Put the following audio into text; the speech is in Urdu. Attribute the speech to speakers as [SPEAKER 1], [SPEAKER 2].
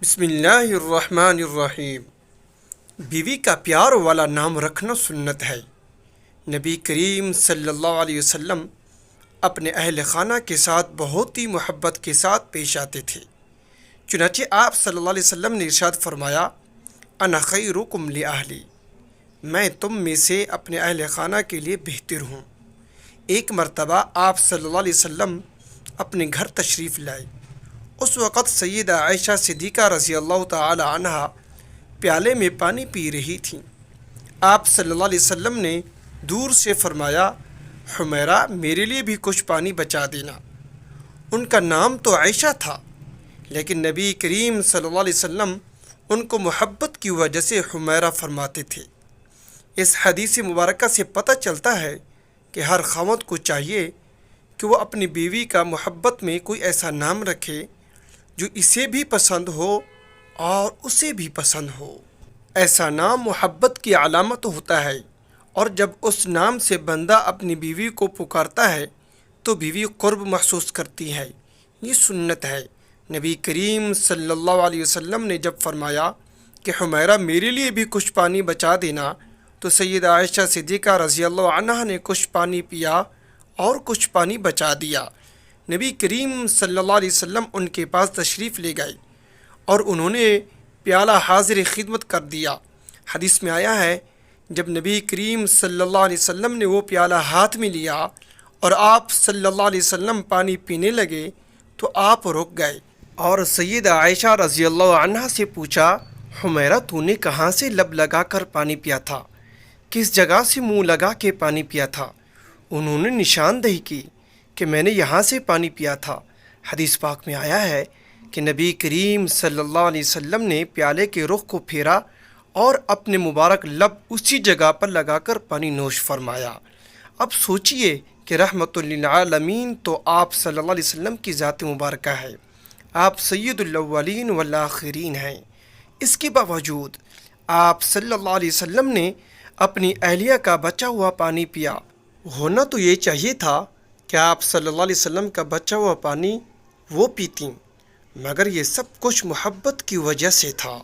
[SPEAKER 1] بسم اللہ الرحمن الرحیم۔ بیوی کا پیار والا نام رکھنا سنت ہے۔ نبی کریم صلی اللہ علیہ وسلم اپنے اہل خانہ کے ساتھ بہت ہی محبت کے ساتھ پیش آتے تھے۔ چنانچہ آپ صلی اللہ علیہ وسلم نے ارشاد فرمایا، انا خیرکم لأہلی، میں تم میں سے اپنے اہل خانہ کے لیے بہتر ہوں۔ ایک مرتبہ آپ صلی اللہ علیہ وسلم اپنے گھر تشریف لائے۔ اس وقت سیدہ عائشہ صدیقہ رضی اللہ تعالی عنہا پیالے میں پانی پی رہی تھیں۔ آپ صلی اللہ علیہ وسلم نے دور سے فرمایا، حمیرہ میرے لیے بھی کچھ پانی بچا دینا۔ ان کا نام تو عائشہ تھا، لیکن نبی کریم صلی اللہ علیہ وسلم ان کو محبت کی وجہ سے حمیرہ فرماتے تھے۔ اس حدیث مبارکہ سے پتہ چلتا ہے کہ ہر خاوند کو چاہیے کہ وہ اپنی بیوی کا محبت میں کوئی ایسا نام رکھے جو اسے بھی پسند ہو اور اسے بھی پسند ہو۔ ایسا نام محبت کی علامت ہوتا ہے، اور جب اس نام سے بندہ اپنی بیوی کو پکارتا ہے تو بیوی قرب محسوس کرتی ہے۔ یہ سنت ہے۔ نبی کریم صلی اللہ علیہ وسلم نے جب فرمایا کہ حمیرہ میرے لیے بھی کچھ پانی بچا دینا، تو سیدہ عائشہ صدیقہ رضی اللہ عنہا نے کچھ پانی پیا اور کچھ پانی بچا دیا۔ نبی کریم صلی اللہ علیہ وسلم ان کے پاس تشریف لے گئے اور انہوں نے پیالہ حاضر خدمت کر دیا۔ حدیث میں آیا ہے، جب نبی کریم صلی اللہ علیہ وسلم نے وہ پیالہ ہاتھ میں لیا اور آپ صلی اللہ علیہ وسلم پانی پینے لگے تو آپ رک گئے اور سیدہ عائشہ رضی اللہ عنہا سے پوچھا، حمیرہ تو نے کہاں سے لب لگا کر پانی پیا تھا؟ کس جگہ سے منہ لگا کے پانی پیا تھا؟ انہوں نے نشاندہی کی کہ میں نے یہاں سے پانی پیا تھا۔ حدیث پاک میں آیا ہے کہ نبی کریم صلی اللہ علیہ وسلم نے پیالے کے رخ کو پھیرا اور اپنے مبارک لب اسی جگہ پر لگا کر پانی نوش فرمایا۔ اب سوچئے کہ رحمت للعالمین تو آپ صلی اللہ علیہ وسلم کی ذات مبارکہ ہے، آپ سید الاولین والآخرین ہیں۔ اس کے باوجود آپ صلی اللہ علیہ وسلم نے اپنی اہلیہ کا بچا ہوا پانی پیا۔ ہونا تو یہ چاہیے تھا کہ آپ صلی اللہ علیہ وسلم کا بچا ہوا پانی وہ پیتیں، مگر یہ سب کچھ محبت کی وجہ سے تھا۔